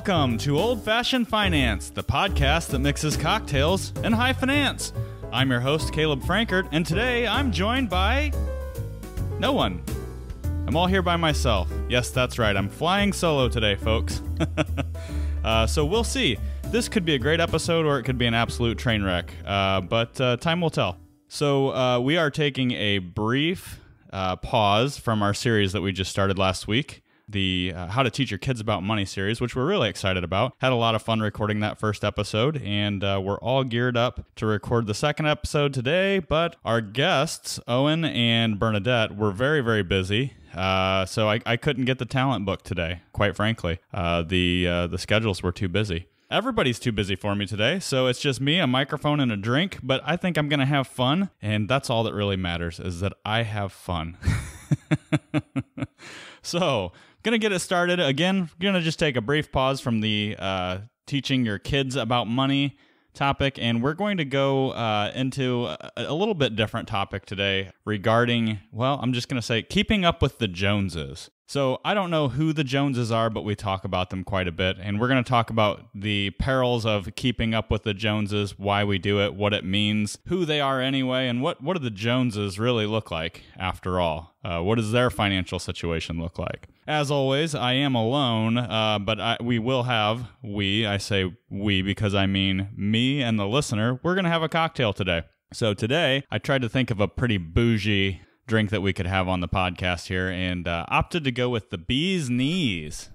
Welcome to Old Fashioned Finance, the podcast that mixes cocktails and high finance. I'm your host, Caleb Frankert, and today I'm joined by no one. I'm all here by myself. Yes, that's right. I'm flying solo today, folks. So we'll see. This could be a great episode or it could be an absolute train wreck, but time will tell. So we are taking a brief pause from our series that we just started last week, the How to Teach Your Kids About Money series, which we're really excited about. Had a lot of fun recording that first episode, and we're all geared up to record the second episode today, but our guests, Owen and Bernadette, were very, very busy, so I couldn't get the talent book today, quite frankly. The schedules were too busy. Everybody's too busy for me today, so it's just me, a microphone, and a drink, but I think I'm going to have fun, and that's all that really matters, is that I have fun. So, going to get it started. Again, going to just take a brief pause from the teaching your kids about money topic, and we're going to go into a little bit different topic today regarding, well, I'm just going to say keeping up with the Joneses. So I don't know who the Joneses are, but we talk about them quite a bit, and we're going to talk about the perils of keeping up with the Joneses, why we do it, what it means, who they are anyway, and what do the Joneses really look like after all? What does their financial situation look like? As always, I am alone, but I say we because I mean me and the listener, we're going to have a cocktail today. So today, I tried to think of a pretty bougie drink that we could have on the podcast here, and opted to go with the bee's knees.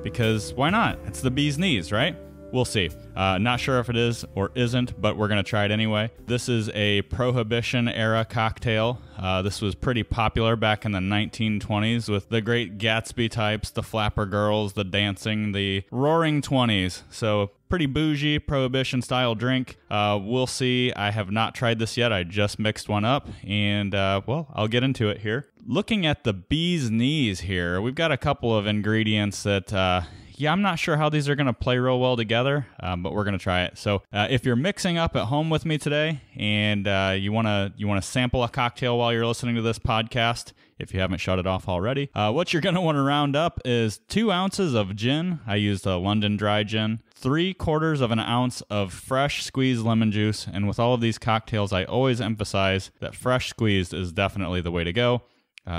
Because why not? It's the bee's knees, right? We'll see. Not sure if it is or isn't, but we're going to try it anyway. This is a Prohibition-era cocktail. This was pretty popular back in the 1920s with the Great Gatsby types, the Flapper Girls, the dancing, the Roaring 20s. So pretty bougie Prohibition-style drink. We'll see. I have not tried this yet. I just mixed one up, and, well, I'll get into it here. Looking at the bee's knees here, we've got a couple of ingredients that... Yeah, I'm not sure how these are going to play real well together, but we're going to try it. So if you're mixing up at home with me today and you want to sample a cocktail while you're listening to this podcast, if you haven't shut it off already, what you're going to want to round up is 2 ounces of gin. I used a London dry gin. 3/4 of an ounce of fresh squeezed lemon juice. And with all of these cocktails, I always emphasize that fresh squeezed is definitely the way to go.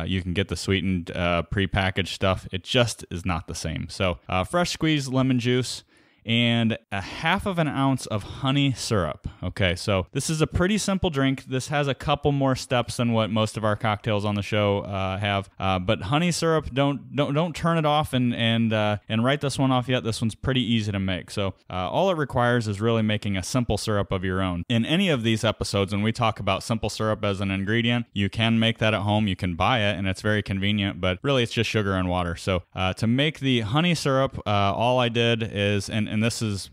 You can get the sweetened prepackaged stuff. It just is not the same. So fresh squeezed lemon juice and 1/2 ounce of honey syrup. Okay, so this is a pretty simple drink. This has a couple more steps than what most of our cocktails on the show have. But honey syrup, don't turn it off and write this one off yet. This one's pretty easy to make. So all it requires is really making a simple syrup of your own. In any of these episodes, when we talk about simple syrup as an ingredient, you can make that at home. You can buy it, and it's very convenient. But really, it's just sugar and water. So to make the honey syrup, all I did is and this is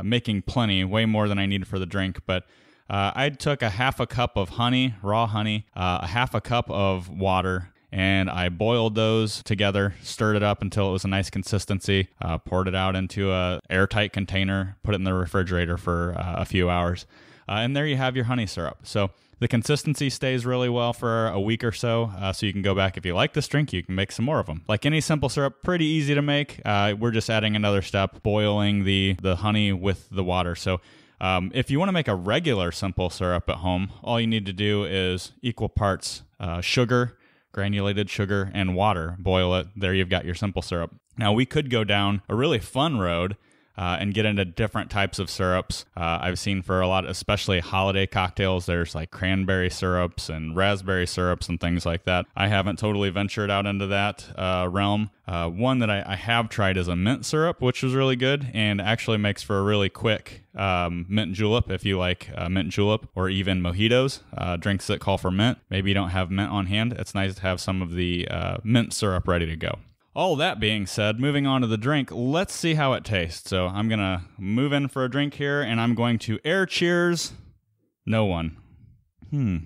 making plenty, way more than I needed for the drink, but I took 1/2 cup of honey, raw honey, 1/2 cup of water, and I boiled those together, stirred it up until it was a nice consistency, poured it out into a airtight container, put it in the refrigerator for a few hours, and there you have your honey syrup. So the consistency stays really well for a week or so, so you can go back. If you like this drink, you can make some more of them. Like any simple syrup, pretty easy to make. We're just adding another step, boiling the honey with the water. So if you want to make a regular simple syrup at home, all you need to do is equal parts sugar, granulated sugar, and water. Boil it. There you've got your simple syrup. Now, we could go down a really fun road and get into different types of syrups. I've seen for a lot, especially holiday cocktails, there's like cranberry syrups and raspberry syrups and things like that. I haven't totally ventured out into that realm. One that I have tried is a mint syrup, which was really good and actually makes for a really quick mint julep if you like mint julep, or even mojitos, drinks that call for mint. Maybe you don't have mint on hand. It's nice to have some of the mint syrup ready to go. All that being said, moving on to the drink, let's see how it tastes. So I'm going to move in for a drink here, and I'm going to air cheers no one. You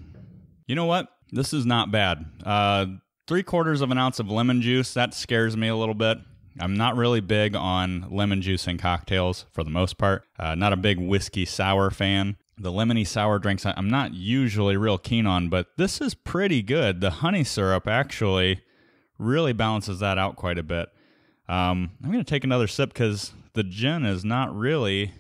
know what? This is not bad. 3/4 of an ounce of lemon juice, that scares me a little bit. I'm not really big on lemon juice in cocktails for the most part. Not a big whiskey sour fan. The lemony sour drinks I'm not usually real keen on, but this is pretty good. The honey syrup actually really balances that out quite a bit. I'm going to take another sip because the gin is not really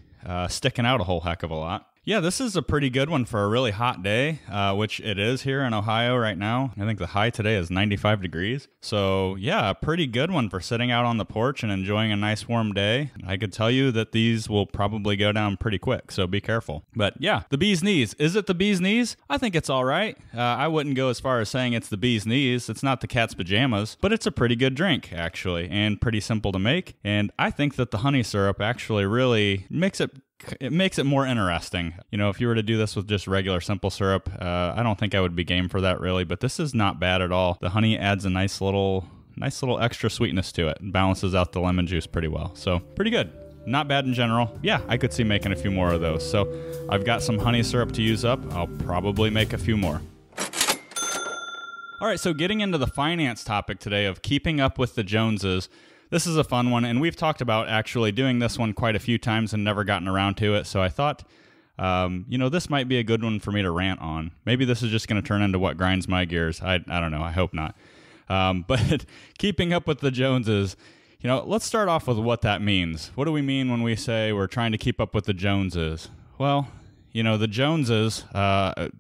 sticking out a whole heck of a lot. Yeah, this is a pretty good one for a really hot day, which it is here in Ohio right now. I think the high today is 95 degrees. So yeah, a pretty good one for sitting out on the porch and enjoying a nice warm day. I could tell you that these will probably go down pretty quick, so be careful. But yeah, the bee's knees. Is it the bee's knees? I think it's all right. I wouldn't go as far as saying it's the bee's knees. It's not the cat's pajamas, but it's a pretty good drink, actually, and pretty simple to make. And I think that the honey syrup actually really makes it more interesting. You know, if you were to do this with just regular simple syrup, I don't think I would be game for that really, but this is not bad at all. The honey adds a nice little extra sweetness to it and balances out the lemon juice pretty well. So pretty good. Not bad in general. Yeah, I could see making a few more of those. So I've got some honey syrup to use up. I'll probably make a few more. All right, so getting into the finance topic today of keeping up with the Joneses. This is a fun one, and we've talked about actually doing this one quite a few times and never gotten around to it, so I thought, this might be a good one for me to rant on. Maybe this is just going to turn into what grinds my gears. I don't know. I hope not. But keeping up with the Joneses, let's start off with what that means. What do we mean when we say we're trying to keep up with the Joneses? Well, the Joneses are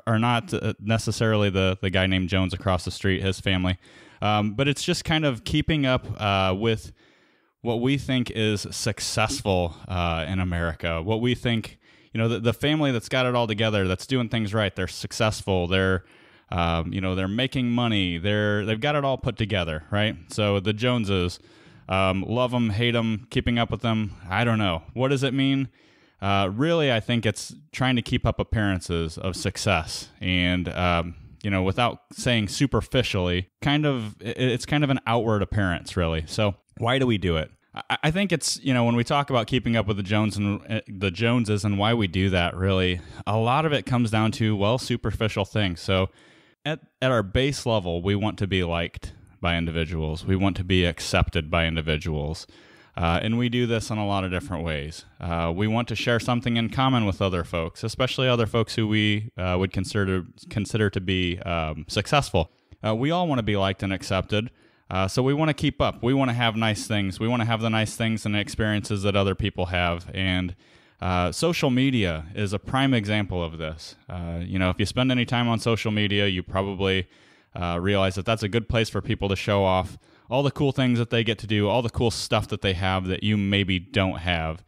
not necessarily the guy named Jones across the street, his family. But it's just kind of keeping up with what we think is successful in America. What we think, the family that's got it all together, that's doing things right. They're successful. They're making money. They've got it all put together, right? So the Joneses, love them, hate them, keeping up with them. I don't know. What does it mean? Really, I think it's trying to keep up appearances of success and, without saying superficially, it's kind of an outward appearance, really. So why do we do it? I think it's, when we talk about keeping up with the Joneses and why we do that, really, a lot of it comes down to, superficial things. So at our base level, we want to be liked by individuals. We want to be accepted by individuals. And we do this in a lot of different ways. We want to share something in common with other folks, especially other folks who we would consider to be successful. We all want to be liked and accepted, so we want to keep up. We want to have nice things. We want to have the nice things and experiences that other people have. And social media is a prime example of this. If you spend any time on social media, you probably realize that that's a good place for people to show off all the cool things that they get to do, all the cool stuff that they have that you maybe don't have.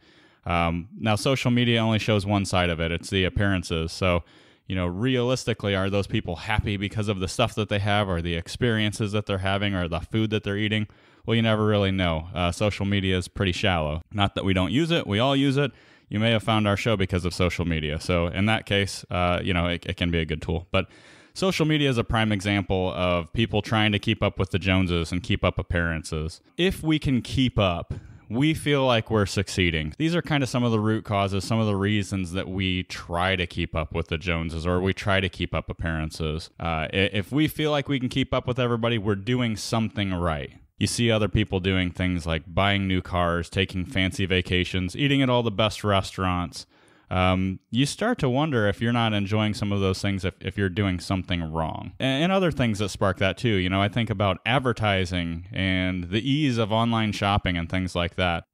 Now, social media only shows one side of it. It's the appearances. So, realistically, are those people happy because of the stuff that they have or the experiences that they're having or the food that they're eating? Well, you never really know. Social media is pretty shallow. Not that we don't use it. We all use it. You may have found our show because of social media. So in that case, it can be a good tool. But social media is a prime example of people trying to keep up with the Joneses and keep up appearances. If we can keep up, we feel like we're succeeding. These are kind of some of the root causes, some of the reasons that we try to keep up with the Joneses or we try to keep up appearances. If we feel like we can keep up with everybody, we're doing something right. You see other people doing things like buying new cars, taking fancy vacations, eating at all the best restaurants. You start to wonder if you're not enjoying some of those things if you're doing something wrong. And other things that spark that too. I think about advertising and the ease of online shopping and things like that.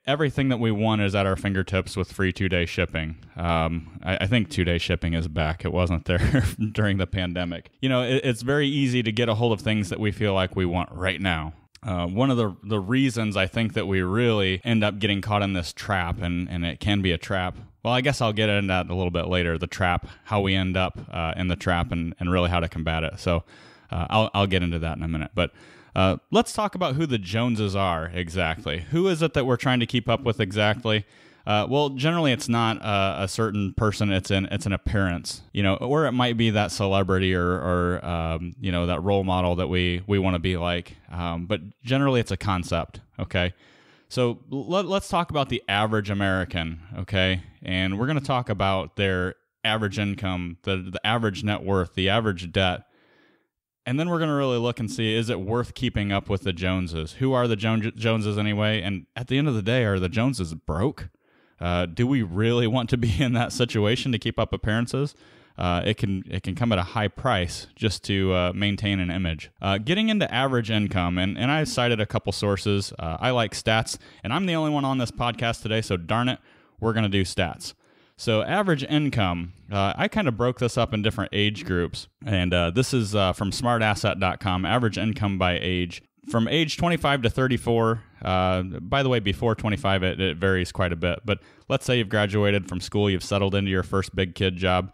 Everything that we want is at our fingertips with free 2-day shipping. I think 2-day shipping is back. It wasn't there during the pandemic. It's very easy to get a hold of things that we feel like we want right now. One of the reasons I think that we really end up getting caught in this trap, and it can be a trap. Well, I guess I'll get into that a little bit later, the trap, how we end up in the trap and really how to combat it. So I'll get into that in a minute. But let's talk about who the Joneses are exactly. Who is it that we're trying to keep up with exactly? Well, generally it's not a certain person. It's an appearance, or it might be that celebrity or that role model that we want to be like. But generally it's a concept. Okay. So let's talk about the average American. Okay. And we're going to talk about their average income, the average net worth, the average debt. And then we're going to really look and see, is it worth keeping up with the Joneses? Who are the Joneses anyway? And at the end of the day, are the Joneses broke? Do we really want to be in that situation to keep up appearances? it can come at a high price just to maintain an image. Getting into average income, and I cited a couple sources. I like stats, and I'm the only one on this podcast today, so darn it, we're going to do stats. So average income, I kind of broke this up in different age groups, and this is from smartasset.com, average income by age. From age 25 to 34, by the way, before 25, it varies quite a bit, but let's say you've graduated from school, you've settled into your first big kid job.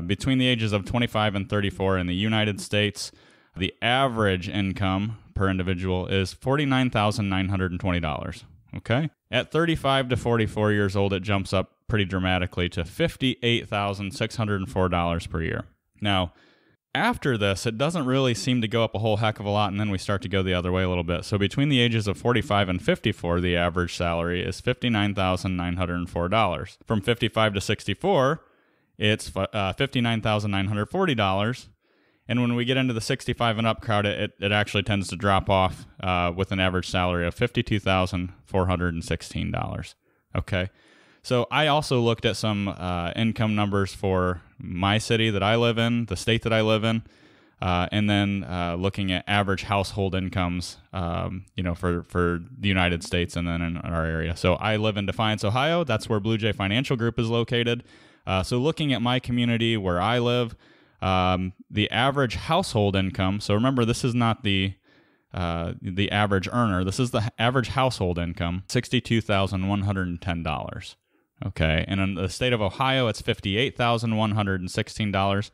Between the ages of 25 and 34 in the United States, the average income per individual is $49,920. Okay? At 35 to 44 years old, it jumps up pretty dramatically to $58,604 per year. Now, after this, it doesn't really seem to go up a whole heck of a lot, and then we start to go the other way a little bit. So between the ages of 45 and 54, the average salary is $59,904. From 55 to 64, it's $59,940. And when we get into the 65 and up crowd, it actually tends to drop off with an average salary of $52,416. Okay. So I also looked at some income numbers for my city that I live in, the state that I live in, and then looking at average household incomes, for the United States and then in our area. So I live in Defiance, Ohio. That's where Blue Jay Financial Group is located. So looking at my community where I live, the average household income. So remember, this is not the average earner. This is the average household income, $62,110. Okay, and in the state of Ohio, it's $58,116,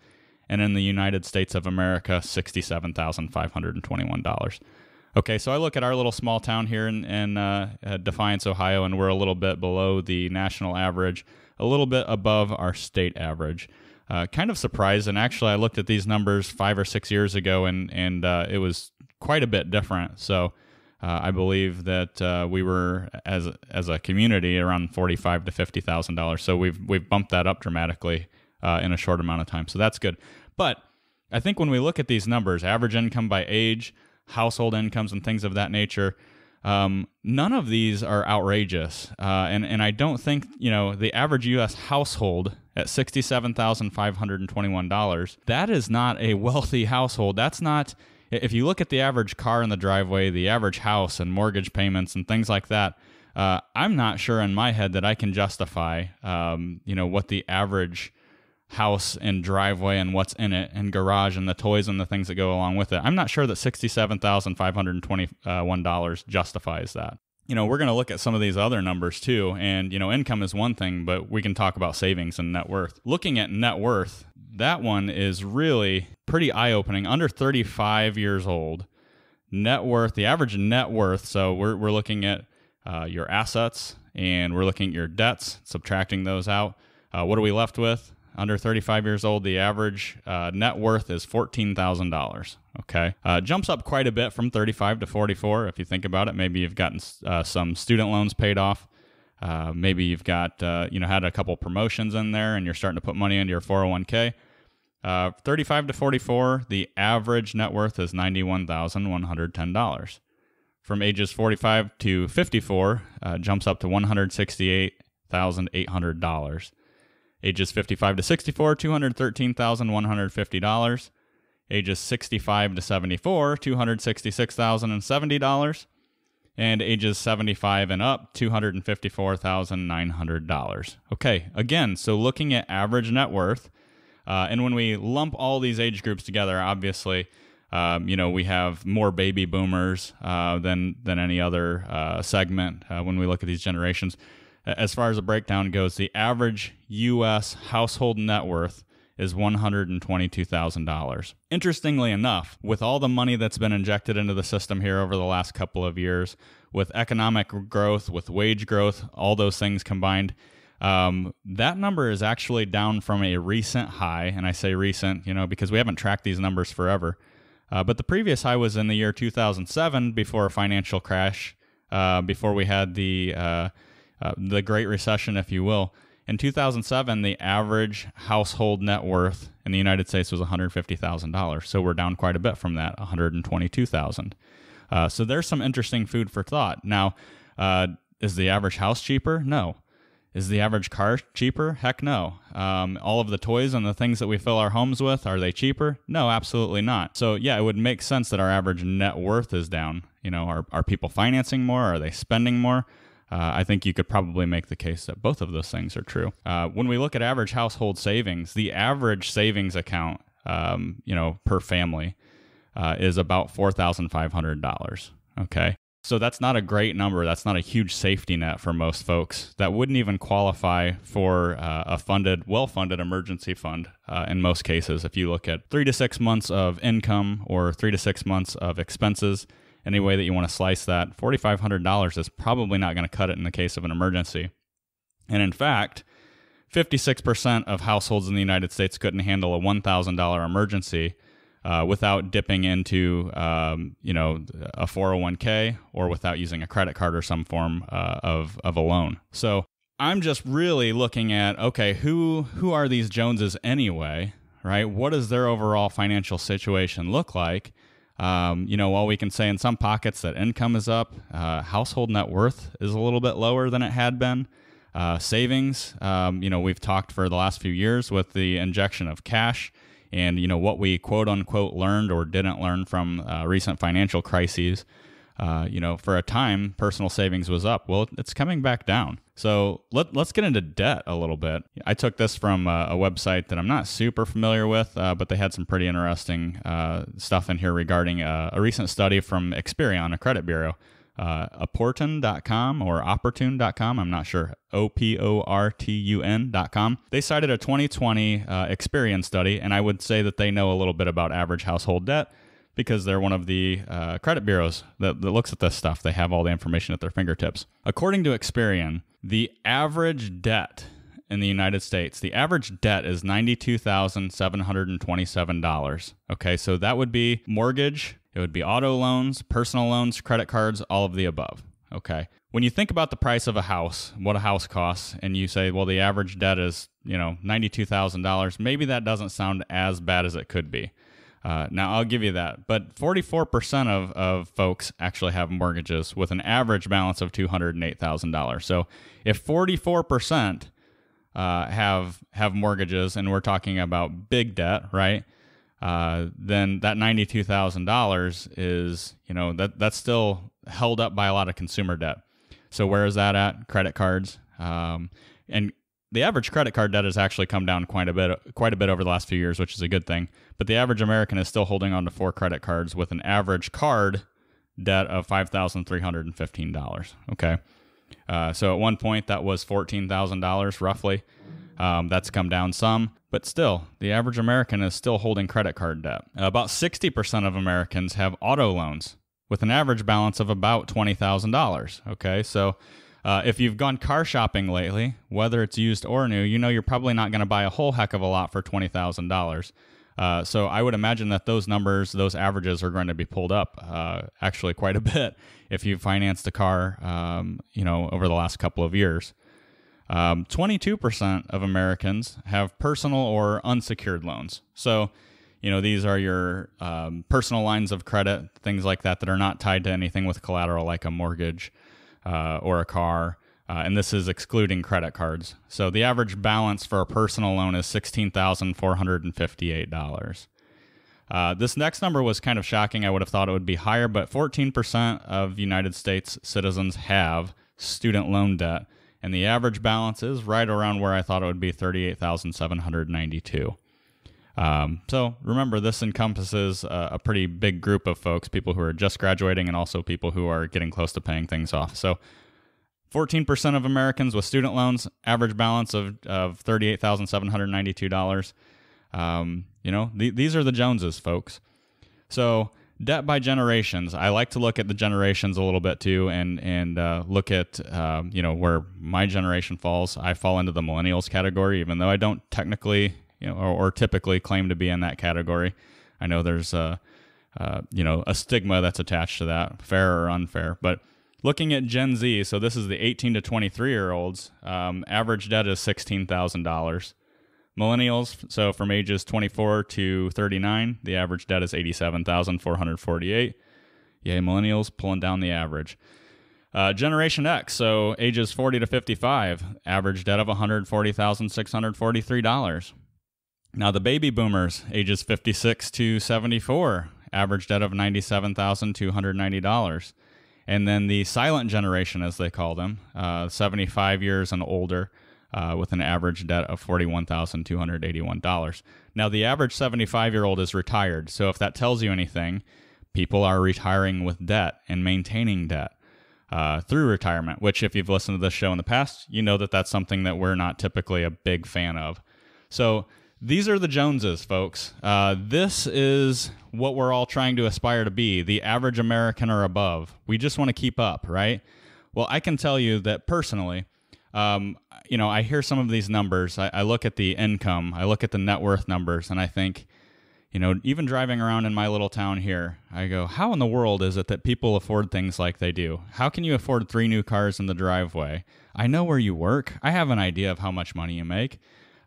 and in the United States of America, $67,521. Okay, so I look at our little small town here in Defiance, Ohio, and we're a little bit below the national average, a little bit above our state average. Kind of surprised, and actually I looked at these numbers 5 or 6 years ago, and it was quite a bit different. So I believe that we were as a community around $45,000 to $50,000. So we've bumped that up dramatically in a short amount of time. So that's good. But I think when we look at these numbers, average income by age, household incomes, and things of that nature, none of these are outrageous. And I don't think, the average U.S. household at $67,521, that is not a wealthy household. That's not, if you look at the average car in the driveway, the average house and mortgage payments and things like that, I'm not sure in my head that I can justify, what the average house and driveway and what's in it and garage and the toys and the things that go along with it. I'm not sure that $67,521 justifies that. We're going to look at some of these other numbers too. And, income is one thing, but we can talk about savings and net worth. Looking at net worth, that one is really pretty eye-opening. Under 35 years old, net worth, the average net worth, so we're looking at your assets and we're looking at your debts, subtracting those out. What are we left with? Under 35 years old, the average net worth is $14,000. Okay, jumps up quite a bit from 35 to 44. If you think about it, maybe you've gotten some student loans paid off. Maybe you've got had a couple promotions in there, and you're starting to put money into your 401k. 35 to 44, the average net worth is $91,110. From ages 45 to 54, jumps up to $168,800. Ages 55 to 64, $213,150. Ages 65 to 74, $266,070. And ages 75 and up, $254,900. Okay, again, so looking at average net worth, and when we lump all these age groups together, obviously, we have more baby boomers than any other segment when we look at these generations. As far as the breakdown goes, the average U.S. household net worth is $122,000. Interestingly enough, with all the money that's been injected into the system here over the last couple of years, with economic growth, with wage growth, all those things combined, that number is actually down from a recent high, and I say recent, because we haven't tracked these numbers forever. But the previous high was in the year 2007, before a financial crash, before we had the Great Recession, if you will. In 2007, the average household net worth in the United States was $150,000. So we're down quite a bit from that, $122,000. So there's some interesting food for thought. Now, is the average house cheaper? No. Is the average car cheaper? Heck no. All of the toys and the things that we fill our homes with, are they cheaper? No, absolutely not. So yeah, it would make sense that our average net worth is down. You know, are people financing more? Are they spending more? I think you could probably make the case that both of those things are true. When we look at average household savings, the average savings account, per family is about $4,500. Okay. So that's not a great number. That's not a huge safety net for most folks. That wouldn't even qualify for a well-funded emergency fund in most cases. If you look at 3 to 6 months of income or 3 to 6 months of expenses, any way that you want to slice that, $4,500 is probably not going to cut it in the case of an emergency. And in fact, 56% of households in the United States couldn't handle a $1,000 emergency without dipping into, a 401k or without using a credit card or some form of a loan. So I'm just really looking at, okay, who are these Joneses anyway, right? What does their overall financial situation look like? While we can say in some pockets that income is up, household net worth is a little bit lower than it had been. Savings, we've talked for the last few years with the injection of cash and, what we quote unquote learned or didn't learn from recent financial crises. For a time, personal savings was up. Well, it's coming back down. So let's get into debt a little bit. I took this from a website that I'm not super familiar with, but they had some pretty interesting stuff in here regarding a recent study from Experian, a credit bureau. Opportun.com or opportune.com, I'm not sure, OPORTUN.com. They cited a 2020 Experian study, and I would say that they know a little bit about average household debt because they're one of the credit bureaus that looks at this stuff. They have all the information at their fingertips. According to Experian, the average debt in the United States, the average debt is $92,727. Okay, so that would be mortgage, it would be auto loans, personal loans, credit cards, all of the above. Okay. When you think about the price of a house, what a house costs, and you say, well, the average debt is, $92,000, maybe that doesn't sound as bad as it could be. Now, I'll give you that. But 44% of folks actually have mortgages with an average balance of $208,000. So if 44% have mortgages, and we're talking about big debt, right? Then that $92,000 is, that's still held up by a lot of consumer debt. So where is that at? Credit cards. And the average credit card debt has actually come down quite a bit over the last few years, which is a good thing. But the average American is still holding on to 4 credit cards with an average card debt of $5,315. Okay. So at one point that was $14,000 roughly. That's come down some, but still, the average American is still holding credit card debt. About 60% of Americans have auto loans with an average balance of about $20,000. Okay, so if you've gone car shopping lately, whether it's used or new, you're probably not going to buy a whole heck of a lot for $20,000. So I would imagine that those numbers, those averages are going to be pulled up actually quite a bit if you financed a car, over the last couple of years. 22% of Americans have personal or unsecured loans. So, these are your personal lines of credit, things like that are not tied to anything with collateral like a mortgage or a car. And this is excluding credit cards. So the average balance for a personal loan is $16,458. This next number was kind of shocking. I would have thought it would be higher, but 14% of United States citizens have student loan debt. And the average balance is right around where I thought it would be, $38,792. So remember, this encompasses a pretty big group of folks, people who are just graduating and also people who are getting close to paying things off. So 14% of Americans with student loans, average balance of $38,792. These are the Joneses, folks. So debt by generations. I like to look at the generations a little bit too, and look at where my generation falls. I fall into the millennials category, even though I don't technically or typically claim to be in that category. I know there's a stigma that's attached to that, fair or unfair. But looking at Gen Z, so this is the 18 to 23-year-olds, average debt is $16,000. Millennials, so from ages 24 to 39, the average debt is $87,448. Yay, millennials pulling down the average. Generation X, so ages 40 to 55, average debt of $140,643. Now the baby boomers, ages 56 to 74, average debt of $97,290. And then the silent generation, as they call them, 75 years and older, with an average debt of $41,281. Now, the average 75-year-old is retired, so if that tells you anything, people are retiring with debt and maintaining debt through retirement, which if you've listened to this show in the past, you know that that's something that we're not typically a big fan of. So these are the Joneses, folks. This is what we're all trying to aspire to be, the average American or above. We just want to keep up, right? Well, I can tell you that personally, I hear some of these numbers. I look at the income, I look at the net worth numbers, and I think, even driving around in my little town here, I go, how in the world is it that people afford things like they do? How can you afford 3 new cars in the driveway? I know where you work. I have an idea of how much money you make.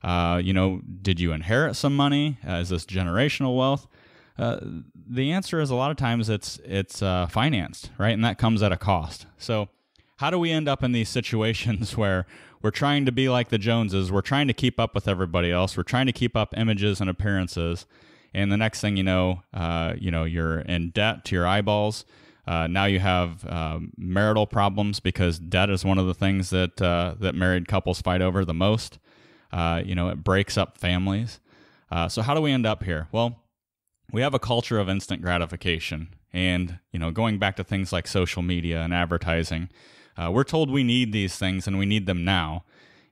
Did you inherit some money? Is this generational wealth? The answer is a lot of times it's financed, right? And that comes at a cost. So how do we end up in these situations where we're trying to be like the Joneses? We're trying to keep up with everybody else. We're trying to keep up images and appearances. And the next thing you know, you're in debt to your eyeballs. Now you have marital problems because debt is one of the things that married couples fight over the most. It breaks up families. So how do we end up here? Well, we have a culture of instant gratification. And, going back to things like social media and advertising, we're told we need these things and we need them now.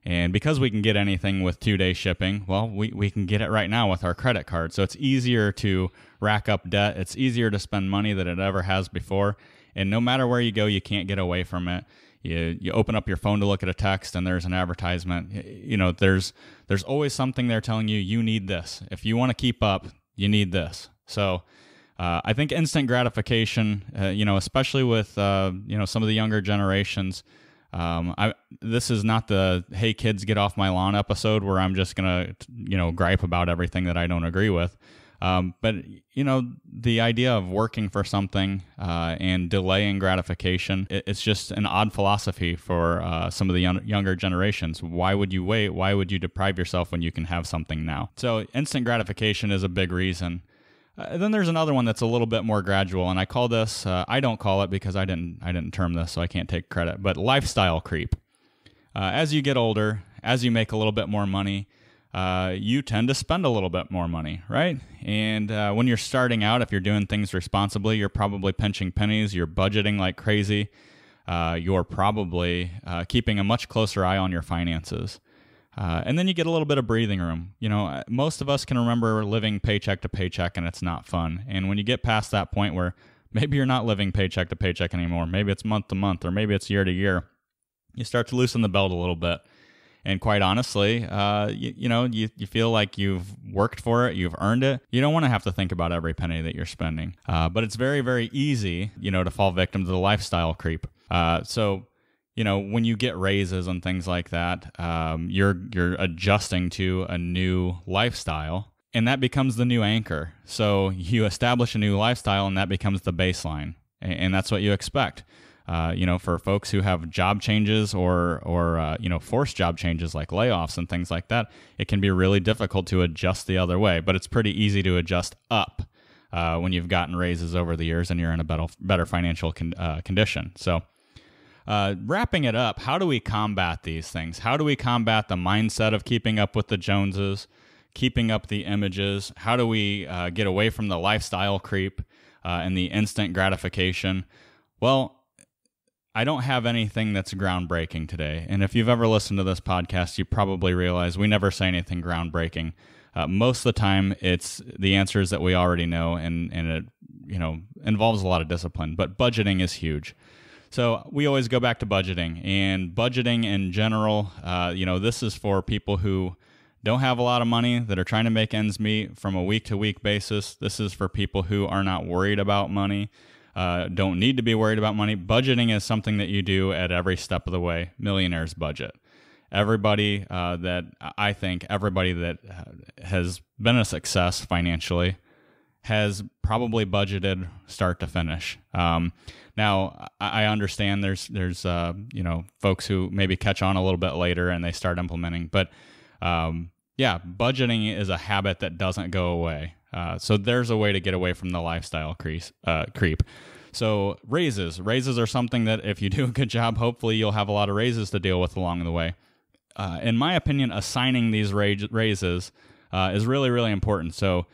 And because we can get anything with 2-day shipping, well, we can get it right now with our credit card. So it's easier to rack up debt. It's easier to spend money than it ever has before. And no matter where you go, you can't get away from it. You open up your phone to look at a text and there's an advertisement. There's always something there telling you need this. If you want to keep up, you need this. So I think instant gratification, especially with some of the younger generations, this is not the "Hey kids, get off my lawn" episode where I'm just gonna gripe about everything that I don't agree with. But the idea of working for something and delaying gratification, it's just an odd philosophy for some of the younger generations. Why would you wait? Why would you deprive yourself when you can have something now? So instant gratification is a big reason. Then there's another one that's a little bit more gradual, and I call this, I don't call it because I didn't term this, so I can't take credit, but lifestyle creep. As you get older, as you make a little bit more money, you tend to spend a little bit more money, right? And when you're starting out, if you're doing things responsibly, you're probably pinching pennies, you're budgeting like crazy, you're probably keeping a much closer eye on your finances. And then you get a little bit of breathing room. Most of us can remember living paycheck to paycheck, and it's not fun. And when you get past that point where maybe you're not living paycheck to paycheck anymore, maybe it's month to month, or maybe it's year to year, you start to loosen the belt a little bit. And quite honestly, you feel like you've worked for it, you've earned it. You don't want to have to think about every penny that you're spending. But it's very, very easy, to fall victim to the lifestyle creep. So when you get raises and things like that, you're adjusting to a new lifestyle, and that becomes the new anchor. So you establish a new lifestyle, and that becomes the baseline, and that's what you expect. For folks who have job changes or forced job changes like layoffs and things like that, it can be really difficult to adjust the other way, but it's pretty easy to adjust up when you've gotten raises over the years and you're in a better financial condition. So wrapping it up, how do we combat these things? How do we combat the mindset of keeping up with the Joneses, keeping up the images? How do we get away from the lifestyle creep and the instant gratification? Well, I don't have anything that's groundbreaking today. And if you've ever listened to this podcast, you probably realize we never say anything groundbreaking. Most of the time, it's the answers that we already know, and it involves a lot of discipline. But budgeting is huge. So we always go back to budgeting. And budgeting in general, this is for people who don't have a lot of money, that are trying to make ends meet from a week-to-week basis. This is for people who are not worried about money. Don't need to be worried about money. Budgeting is something that you do at every step of the way. Millionaire's budget. Everybody that has been a success financially has probably budgeted start to finish. Now, I understand there's folks who maybe catch on a little bit later and they start implementing, but yeah, budgeting is a habit that doesn't go away. So there's a way to get away from the lifestyle creep. So raises are something that if you do a good job, hopefully you'll have a lot of raises to deal with along the way. In my opinion, assigning these raises is really, really important. So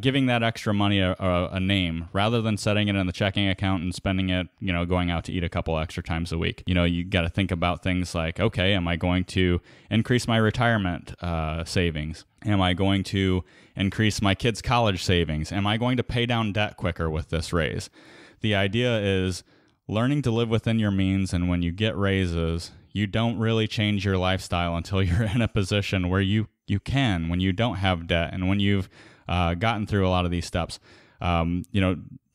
giving that extra money a name rather than setting it in the checking account and spending it, going out to eat a couple extra times a week. You got to think about things like, okay, am I going to increase my retirement savings? Am I going to increase my kids' college savings? Am I going to pay down debt quicker with this raise? The idea is learning to live within your means, and when you get raises, you don't really change your lifestyle until you're in a position where you can, when you don't have debt and when you've gotten through a lot of these steps.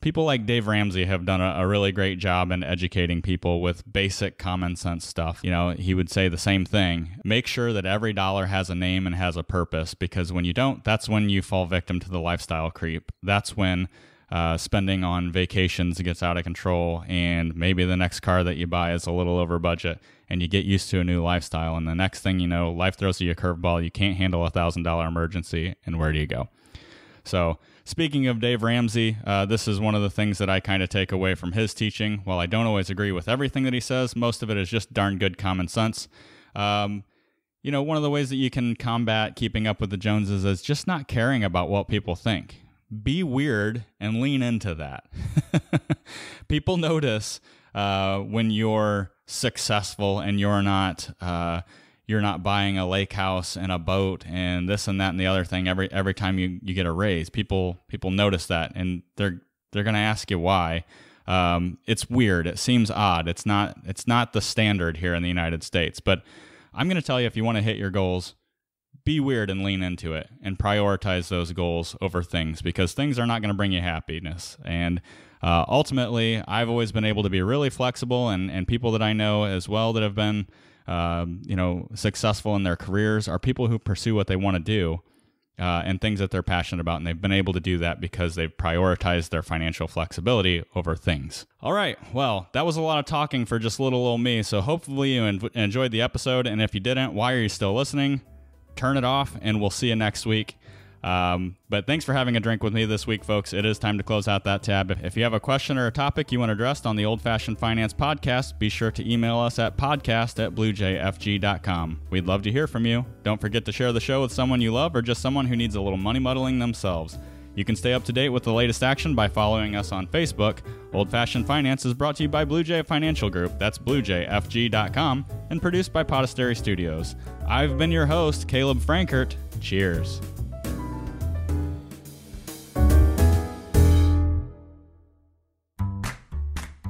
People like Dave Ramsey have done a really great job in educating people with basic common sense stuff. He would say the same thing. Make sure that every dollar has a name and has a purpose, because when you don't, that's when you fall victim to the lifestyle creep. That's when spending on vacations gets out of control, and maybe the next car that you buy is a little over budget, and you get used to a new lifestyle, and the next thing you know, life throws you a curveball. You can't handle $1,000 emergency, and where do you go? So speaking of Dave Ramsey, this is one of the things that I kind of take away from his teaching. While I don't always agree with everything that he says, most of it is just darn good common sense. One of the ways that you can combat keeping up with the Joneses is just not caring about what people think. Be weird and lean into that. People notice when you're successful and you're not buying a lake house and a boat and this and that and the other thing every time you get a raise. People notice that, and they're going to ask you why. It's weird. It seems odd. It's not the standard here in the United States. But I'm going to tell you, if you want to hit your goals, be weird and lean into it and prioritize those goals over things, because things are not going to bring you happiness. And ultimately, I've always been able to be really flexible, and people that I know as well that have been successful in their careers are people who pursue what they want to do and things that they're passionate about. And they've been able to do that because they've prioritized their financial flexibility over things. All right. Well, that was a lot of talking for just little old me. So hopefully you enjoyed the episode. And if you didn't, why are you still listening? Turn it off, and we'll see you next week. But thanks for having a drink with me this week, folks. It is time to close out that tab. If you have a question or a topic you want addressed on the Old Fashioned Finance Podcast, be sure to email us at podcast@bluejfg.com. We'd love to hear from you. Don't forget to share the show with someone you love or just someone who needs a little money muddling themselves. You can stay up to date with the latest action by following us on Facebook. Old Fashioned Finance is brought to you by Blue Jay Financial Group. That's bluejfg.com, and produced by Podastery Studios. I've been your host, Caleb Frankert. Cheers.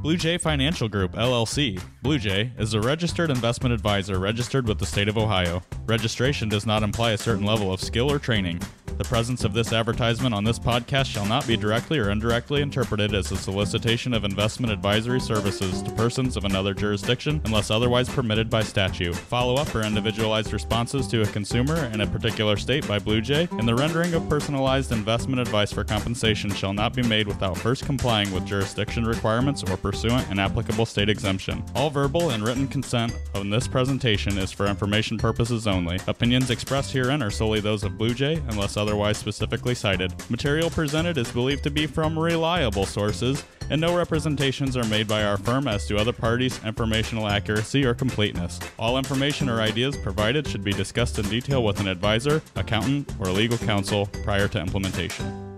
Blue Jay Financial Group, LLC. Blue Jay is a registered investment advisor registered with the state of Ohio. Registration does not imply a certain level of skill or training. The presence of this advertisement on this podcast shall not be directly or indirectly interpreted as a solicitation of investment advisory services to persons of another jurisdiction unless otherwise permitted by statute. Follow-up or individualized responses to a consumer in a particular state by Blue Jay and the rendering of personalized investment advice for compensation shall not be made without first complying with jurisdiction requirements or pursuant an applicable state exemption. All verbal and written consent on this presentation is for information purposes only. Opinions expressed herein are solely those of Blue Jay unless otherwise specifically cited. Material presented is believed to be from reliable sources, and no representations are made by our firm as to other parties' informational accuracy or completeness. All information or ideas provided should be discussed in detail with an advisor, accountant, or legal counsel prior to implementation.